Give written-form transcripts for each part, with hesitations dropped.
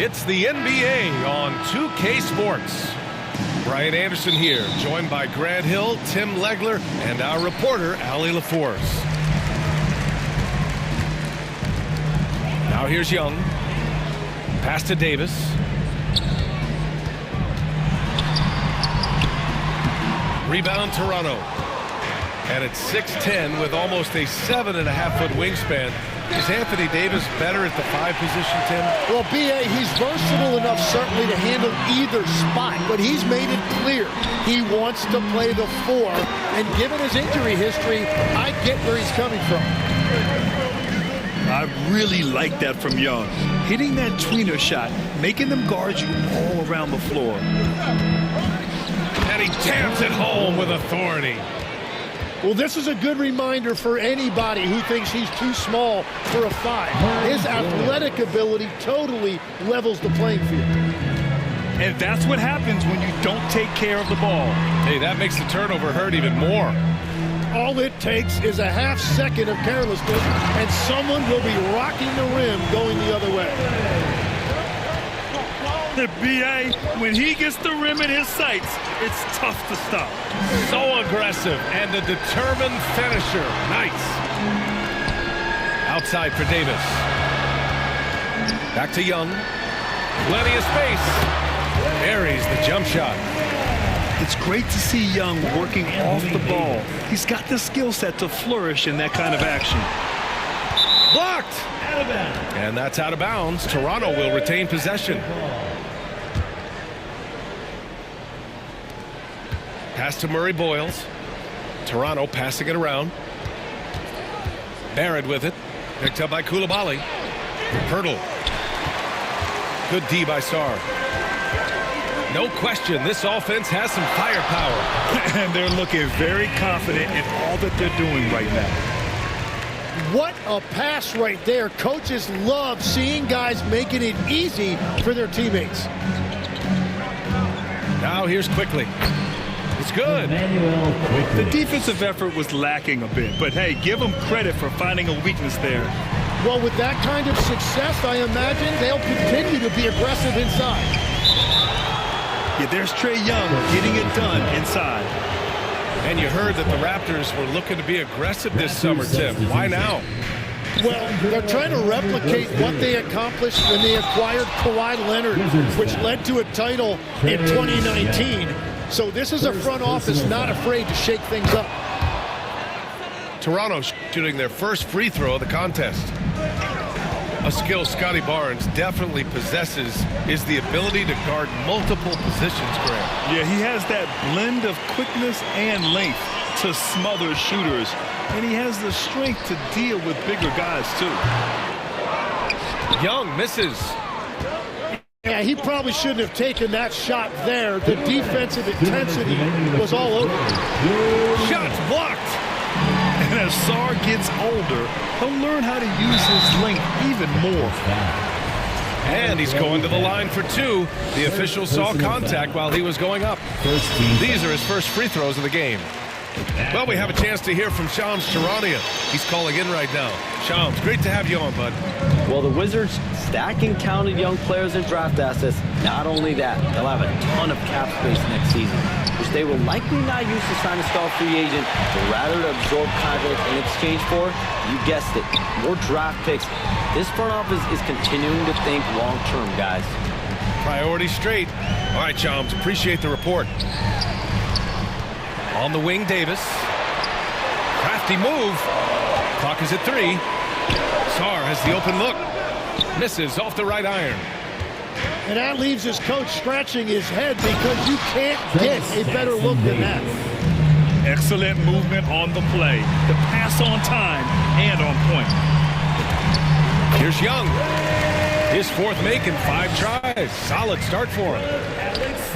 It's the NBA on 2K Sports. Brian Anderson here, joined by Grant Hill, Tim Legler, and our reporter, Allie LaForce. Now here's Young. Pass to Davis. Rebound Toronto. And it's 6'10" with almost a 7.5-foot wingspan. Is Anthony Davis better at the 5 position, Tim? Well, B.A., he's versatile enough certainly to handle either spot, but he's made it clear he wants to play the 4. And given his injury history, I get where he's coming from. I really like that from Young. Hitting that tweener shot, making them guard you all around the floor. And he jams it home with authority. Well, this is a good reminder for anybody who thinks he's too small for a 5. His athletic ability totally levels the playing field. And that's what happens when you don't take care of the ball. Hey, that makes the turnover hurt even more. All it takes is a half second of carelessness, and someone will be rocking the rim going the other way. The B.A., when he gets the rim in his sights, it's tough to stop. So aggressive and a determined finisher. Nice. Outside for Davis. Back to Young. Plenty of space. Buries the jump shot. It's great to see Young working off the ball. He's got the skill set to flourish in that kind of action. Blocked. And that's out of bounds. Toronto will retain possession. Pass to Murray Boyles. Toronto passing it around. Barrett with it. Picked up by Coulibaly. Pirtle. Good D by Sarr. No question, this offense has some firepower. And they're looking very confident in all that they're doing right now. What a pass right there. Coaches love seeing guys making it easy for their teammates. Now here's Quickly. It's good. The defensive effort was lacking a bit, but hey, give them credit for finding a weakness there. Well, with that kind of success, I imagine they'll continue to be aggressive inside. Yeah, there's Trae Young getting it done inside. And you heard that the Raptors were looking to be aggressive this summer, Tim. Why now? Well, they're trying to replicate what they accomplished when they acquired Kawhi Leonard, which led to a title in 2019. So this is a front office not afraid to shake things up. Toronto shooting their first free throw of the contest. A skill Scotty Barnes definitely possesses is the ability to guard multiple positions, Grant. Yeah, he has that blend of quickness and length to smother shooters. And he has the strength to deal with bigger guys, too. Young misses. Yeah, he probably shouldn't have taken that shot there. The defensive intensity was all over. Shots blocked. And as Sarr gets older, he'll learn how to use his length even more. And he's going to the line for 2. The official saw contact while he was going up. These are his first free throws of the game. Well, we have a chance to hear from Shams Charania. He's calling in right now. Shams, great to have you on, bud. Well, the Wizards stacking talented young players and draft assets. Not only that, they'll have a ton of cap space next season, which they will likely not use to sign a star free agent, but rather to absorb contracts in exchange for, you guessed it, more draft picks. This front office is continuing to think long-term, guys. Priority straight. All right, Shams, appreciate the report. On the wing, Davis. Crafty move. Clock is at 3. Sarr has the open look. Misses off the right iron. And that leaves his coach scratching his head because you can't get a better look than that. Excellent movement on the play. The pass on time and on point. Here's Young. His 4th make in 5 tries. Solid start for him.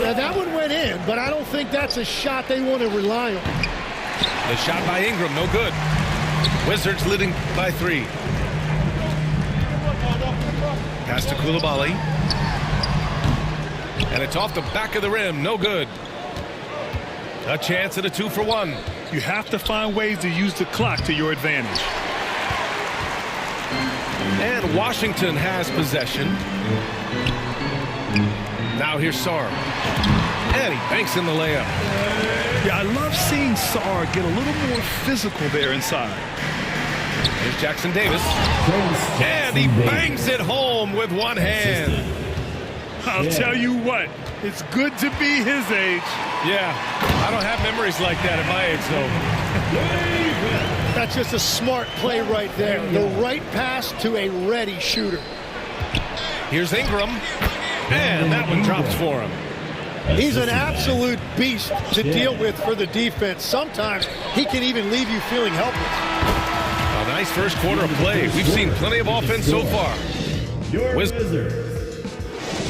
Now that one went in, but I don't think that's a shot they want to rely on. The shot by Ingram, no good. Wizards leading by 3. Pass to Coulibaly. And it's off the back of the rim, no good. A chance at a 2-for-1. You have to find ways to use the clock to your advantage. And Washington has possession. Now here's Sarr. And he banks in the layup. Yeah, I love seeing Sarr get a little more physical there inside. Here's Jackson Davis. And he bangs it home with one hand. I'll tell you what, it's good to be his age. Yeah, I don't have memories like that at my age, though. That's just a smart play right there. The right pass to a ready shooter. Here's Ingram. And that one drops for him. He's an absolute beast to deal with for the defense. Sometimes he can even leave you feeling helpless. A nice first quarter of play. We've seen plenty of offense so far. Your Wizards.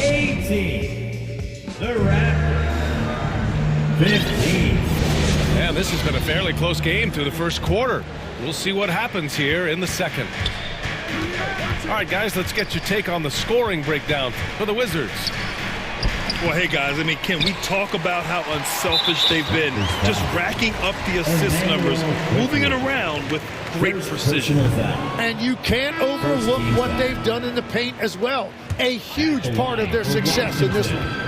18. The Raptors. 15. And this has been a fairly close game through the first quarter. We'll see what happens here in the second. All right, guys, let's get your take on the scoring breakdown for the Wizards. Well, hey, guys, I mean, can we talk about how unselfish they've been? Just racking up the assist numbers, moving it around with great precision. And you can't overlook what they've done in the paint as well. A huge part of their success in this one.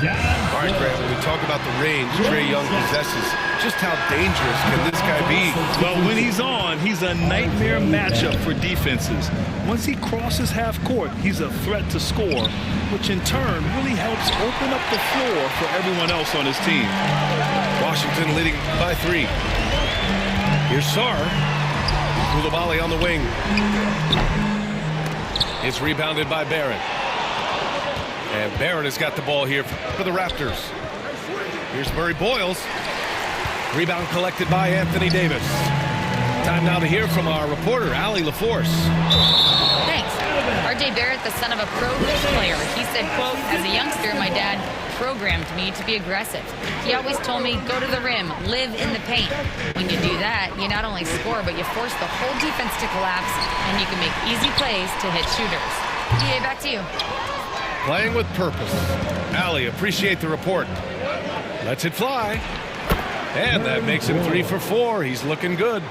All right, Grant, when we talk about the range Trae Young possesses, just how dangerous can this guy be? Well, when he's on, he's a nightmare matchup for defenses. Once he crosses half court, he's a threat to score, which in turn really helps open up the floor for everyone else on his team. Washington leading by 3. Here's Sarr. Coulibaly on the wing. It's rebounded by Barrett. And Barrett has got the ball here for the Raptors. Here's Murray Boyles. Rebound collected by Anthony Davis. Time now to hear from our reporter, Allie LaForce. Thanks. R.J. Barrett, the son of a pro hoops player. He said, quote, as a youngster, my dad programmed me to be aggressive. He always told me, go to the rim, live in the paint. When you do that, you not only score, but you force the whole defense to collapse, and you can make easy plays to hit shooters. DA, back to you. Playing with purpose. Allie, appreciate the report. Lets it fly. And that makes him 3 for 4. He's looking good.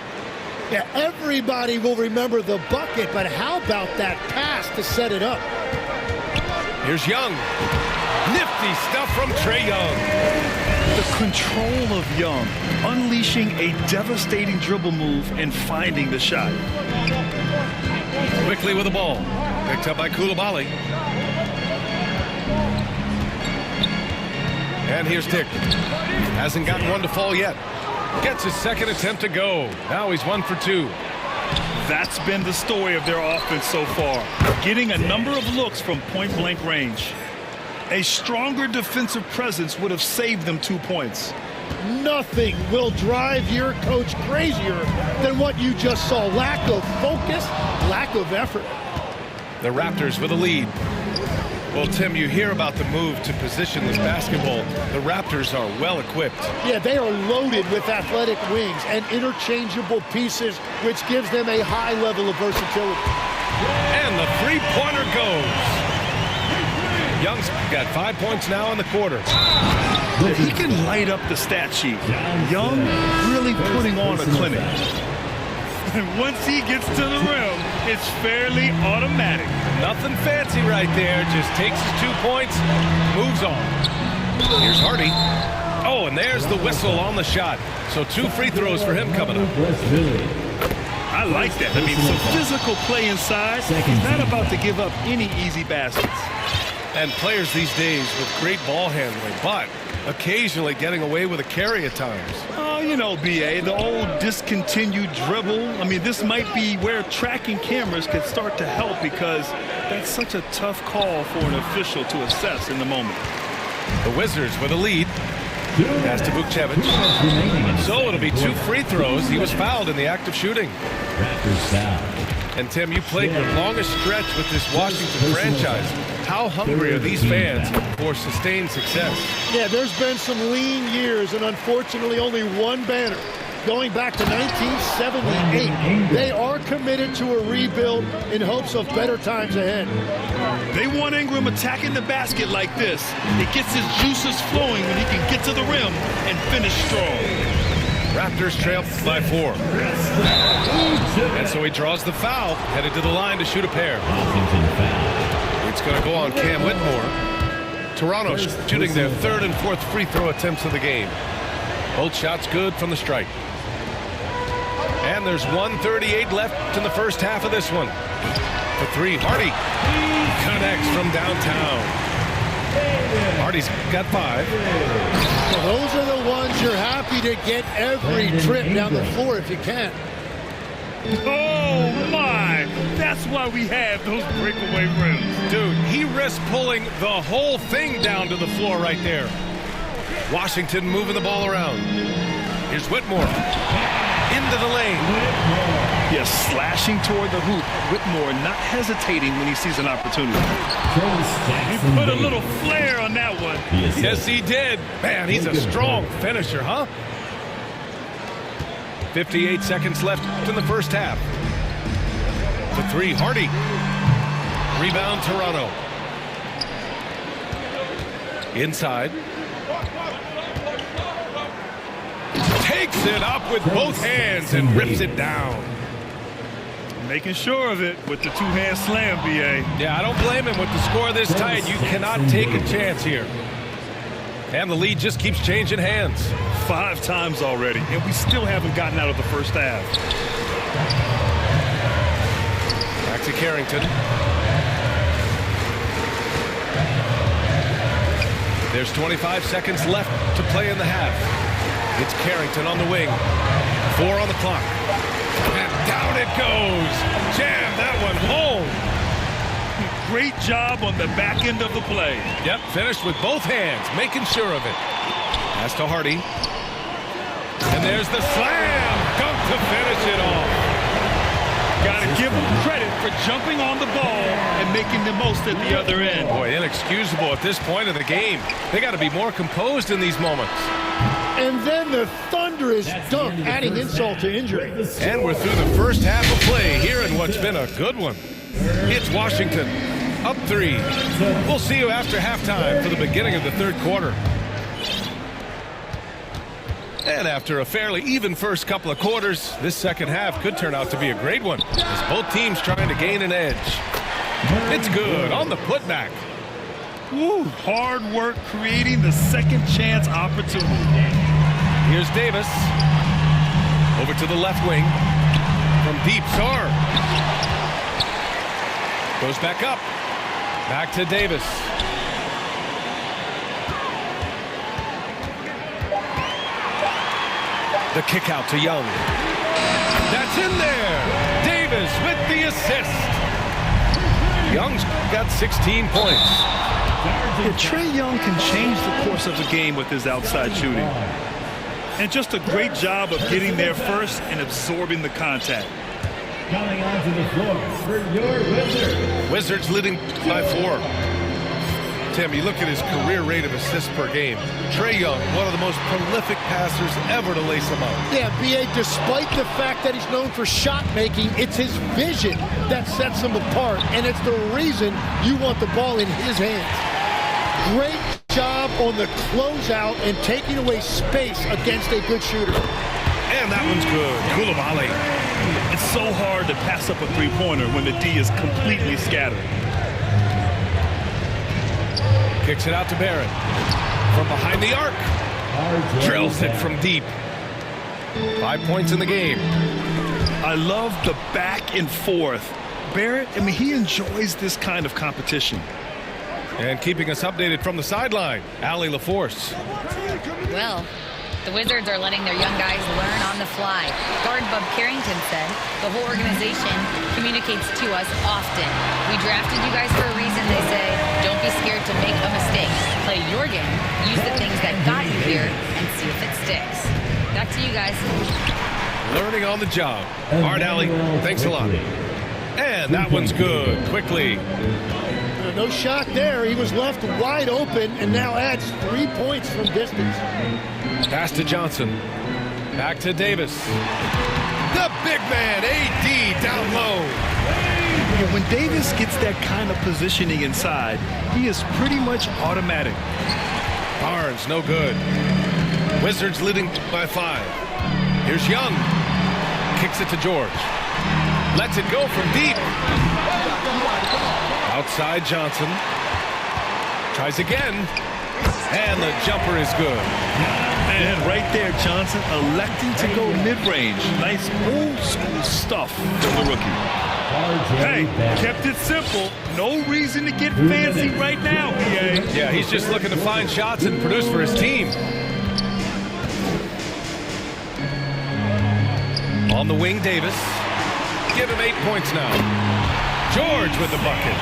Yeah, everybody will remember the bucket, but how about that pass to set it up? Here's Young. Nifty stuff from Trae Young. The control of Young, unleashing a devastating dribble move and finding the shot. Quickly with the ball. Picked up by Coulibaly. And here's Tick. Hasn't gotten one to fall yet. Gets his second attempt to go. Now he's 1 for 2. That's been the story of their offense so far. Getting a number of looks from point-blank range. A stronger defensive presence would have saved them 2 points. Nothing will drive your coach crazier than what you just saw. Lack of focus, lack of effort. The Raptors with a lead. Well, Tim, you hear about the move to positionless basketball. The Raptors are well equipped. Yeah, they are loaded with athletic wings and interchangeable pieces, which gives them a high level of versatility. And the three-pointer goes. Young's got 5 points now in the quarter. He can light up the stat sheet. Young really putting on a clinic. And once he gets to the rim, it's fairly automatic. Nothing fancy right there. Just takes his 2 points, moves on. Here's Hardy. Oh, and there's the whistle on the shot. So 2 free throws for him coming up. I like that. I mean, some physical play inside. He's not about to give up any easy baskets. And players these days with great ball handling, but occasionally getting away with a carry at times. Oh, you know, B.A., the old discontinued dribble. I mean, this might be where tracking cameras could start to help because that's such a tough call for an official to assess in the moment. The Wizards with a lead. Pass to Vukcevic. So it'll be 2 free throws. He was fouled in the act of shooting. And Tim, you played your longest stretch with this Washington franchise. How hungry are these fans for sustained success? Yeah, there's been some lean years and unfortunately only one banner. Going back to 1978, they are committed to a rebuild in hopes of better times ahead. They want Ingram attacking the basket like this. It gets his juices flowing when he can get to the rim and finish strong. Raptors trail by 4. And so he draws the foul, headed to the line to shoot a pair. It's going to go on Cam Whitmore. Toronto shooting their third and fourth free throw attempts of the game. Both shots good from the stripe. And there's 1:38 left in the first half of this one. For three, Hardy connects from downtown. Hardy's got 5. Well, those are the ones you're happy to get every trip down the floor if you can. Oh, my. That's why we have those breakaway rims. Dude, he risks pulling the whole thing down to the floor right there. Washington moving the ball around. Here's Whitmore. Into the lane. Yes, slashing toward the hoop. Whitmore not hesitating when he sees an opportunity. He put a little flair on that one. Yes, he did. Man, he's a strong finisher, huh? 58 seconds left in the first half. For three, Hardy. Rebound, Toronto. Inside. Takes it up with both hands and rips it down. Making sure of it with the two-hand slam, B.A. Yeah, I don't blame him with the score this tight. You cannot take a chance here. And the lead just keeps changing hands. 5 times already, and we still haven't gotten out of the first half. Back to Carrington. There's 25 seconds left to play in the half. It's Carrington on the wing. 4 on the clock. And down it goes. Jam that one home. Great job on the back end of the play. Yep, finished with both hands, making sure of it. Pass to Hardy. And there's the slam. Dunk to finish it off. Got to give him credit for jumping on the ball and making the most at the other end. Boy, inexcusable at this point of the game. They got to be more composed in these moments. And then the thunderous dunk, adding insult to injury. And we're through the first half of play here in what's been a good one. It's Washington, up 3. We'll see you after halftime for the beginning of the third quarter. And after a fairly even first couple of quarters, this second half could turn out to be a great one, as both teams trying to gain an edge. It's good on the putback. Woo, hard work creating the second chance opportunity. Here's Davis. Over to the left wing. From deep, Sarr. Goes back up. Back to Davis. The kick out to Young. That's in there. Davis with the assist. Young's got 16 points. Yeah, Trae Young can change the course of the game with his outside shooting. And just a great job of getting there first and absorbing the contact. Coming onto the floor for your Wizards. Wizards leading by 4. Tim, you look at his career rate of assists per game. Trae Young, one of the most prolific passers ever to lace him up. Yeah, B.A., despite the fact that he's known for shot making, it's his vision that sets him apart, and it's the reason you want the ball in his hands. Great job on the closeout and taking away space against a good shooter. And that one's good. Coulibaly. It's so hard to pass up a three-pointer when the D is completely scattered. Kicks it out to Barrett. From behind the arc. Drills it from deep. 5 points in the game. I love the back and forth. Barrett, I mean, he enjoys this kind of competition. And keeping us updated from the sideline, Allie LaForce. Well, the Wizards are letting their young guys learn on the fly. Guard Bub Carrington said the whole organization communicates to us often. We drafted you guys for a reason, they say. Don't be scared to make a mistake. Play your game, use the things that got you here, and see if it sticks. Back to you guys. Learning on the job. All right, Allie, thanks a lot. And that one's good. Quickly. No shot there. He was left wide open and now adds 3 points from distance. Pass to Johnson. Back to Davis. The big man, AD, down low. Yeah, when Davis gets that kind of positioning inside, he is pretty much automatic. Barnes, no good. Wizards leading by 5. Here's Young. Kicks it to George. Lets it go from deep. Outside Johnson. Tries again. And the jumper is good. And right there, Johnson electing to go mid-range. Nice old school stuff from the rookie. Hey, kept it simple. No reason to get fancy right now, EA. Yeah, he's just looking to find shots and produce for his team. On the wing, Davis. Give him 8 points now. George with the bucket.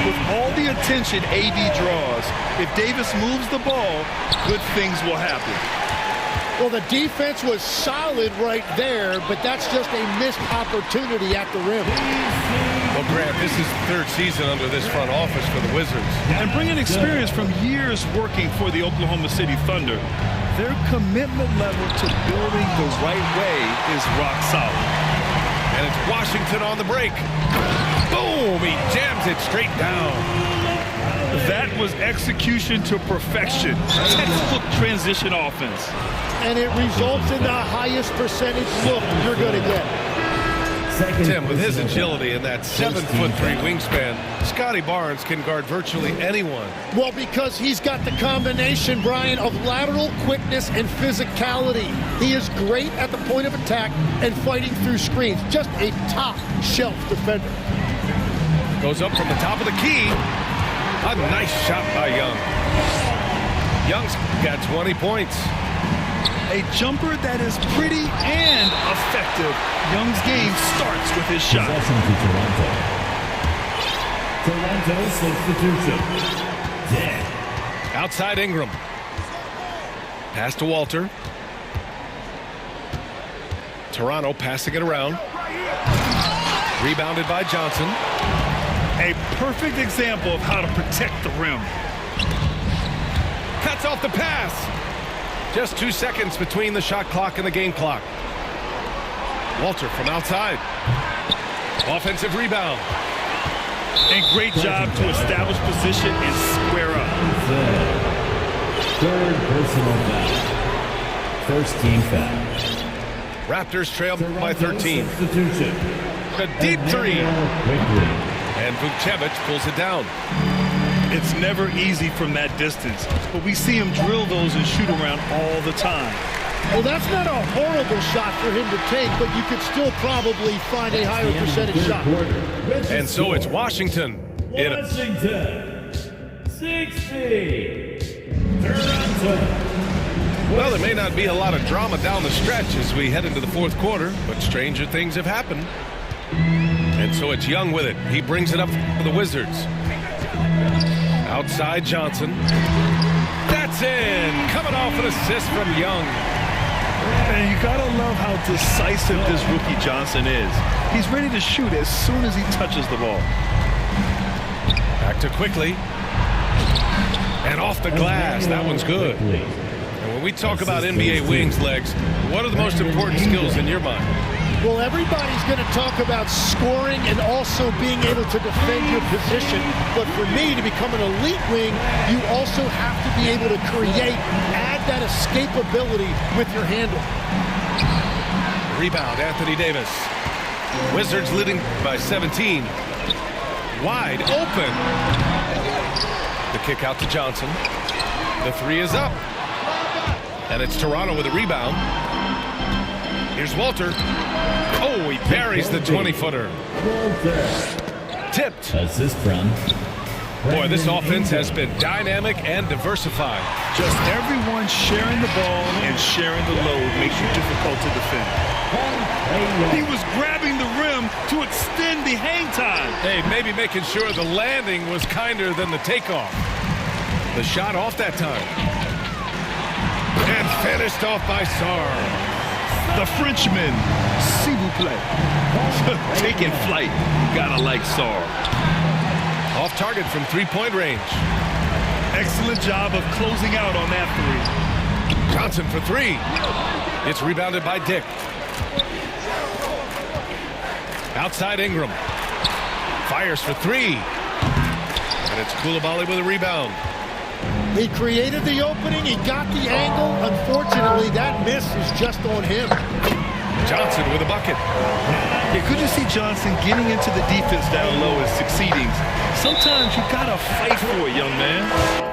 With all the attention AD draws, if Davis moves the ball, good things will happen. Well, the defense was solid right there, but that's just a missed opportunity at the rim. Well, Grant, this is the third season under this front office for the Wizards. And bringing experience from years working for the Oklahoma City Thunder, their commitment level to building the right way is rock solid. And it's Washington on the break. Boom! He jams it straight down. That was execution to perfection. Textbook transition offense. And it results in the highest percentage look you're going to get. Tim, with his agility and that 7'3" wingspan, Scotty Barnes can guard virtually anyone. Well, because he's got the combination, Brian, of lateral quickness and physicality. He is great at the point of attack and fighting through screens. Just a top-shelf defender. Goes up from the top of the key. A nice shot by Young. Young's got 20 points. A jumper that is pretty and effective. Young's game starts with his shot. Toronto substitution. Outside Ingram. Pass to Walter. Toronto passing it around. Rebounded by Johnson. A perfect example of how to protect the rim. Cuts off the pass. Just 2 seconds between the shot clock and the game clock. Walter from outside. Offensive rebound. And great job to establish position and square up. Third personal foul. First team foul. Raptors trail by 13. Substitution. A deep three. Quickly. And Vukcevic pulls it down. It's never easy from that distance, but we see him drill those and shoot around all the time. Well, that's not a horrible shot for him to take, but you could still probably find a higher percentage shot. And so it's Washington. Washington, 60. Toronto. Well, there may not be a lot of drama down the stretch as we head into the fourth quarter, but stranger things have happened. And so it's Young with it. He brings it up for the Wizards. Outside Johnson. That's in. Coming off an assist from Young. And you gotta love how decisive this rookie Johnson is. He's ready to shoot as soon as he touches the ball. Back to quickly. And off the glass. That one's good. And when we talk about NBA wings, Legs, what are the most important skills in your mind? Well, everybody's going to talk about scoring and also being able to defend your position. But for me, to become an elite wing, you also have to be able to create, add that escapability with your handle. Rebound, Anthony Davis. Wizards leading by 17. Wide open. The kick out to Johnson. The three is up. And it's Toronto with a rebound. Here's Walter. Oh, he buries the 20-footer. Tipped. Assist from. Boy, this offense has been dynamic and diversified. Just everyone sharing the ball and sharing the load makes you difficult to defend. He was grabbing the rim to extend the hang time. Hey, maybe making sure the landing was kinder than the takeoff. The shot off that time. And finished off by Sarr. The Frenchman, s'il vous plaît. Taking flight. Gotta like Sarr. Off target from three-point range. Excellent job of closing out on that three. Johnson for three. It's rebounded by Dick. Outside Ingram. Fires for three. And it's Coulibaly with a rebound. He created the opening. He got the angle. Unfortunately, that miss is just on him. Johnson with a bucket. Yeah, good to see Johnson getting into the defense down low and succeeding. Sometimes you gotta fight for it, young man.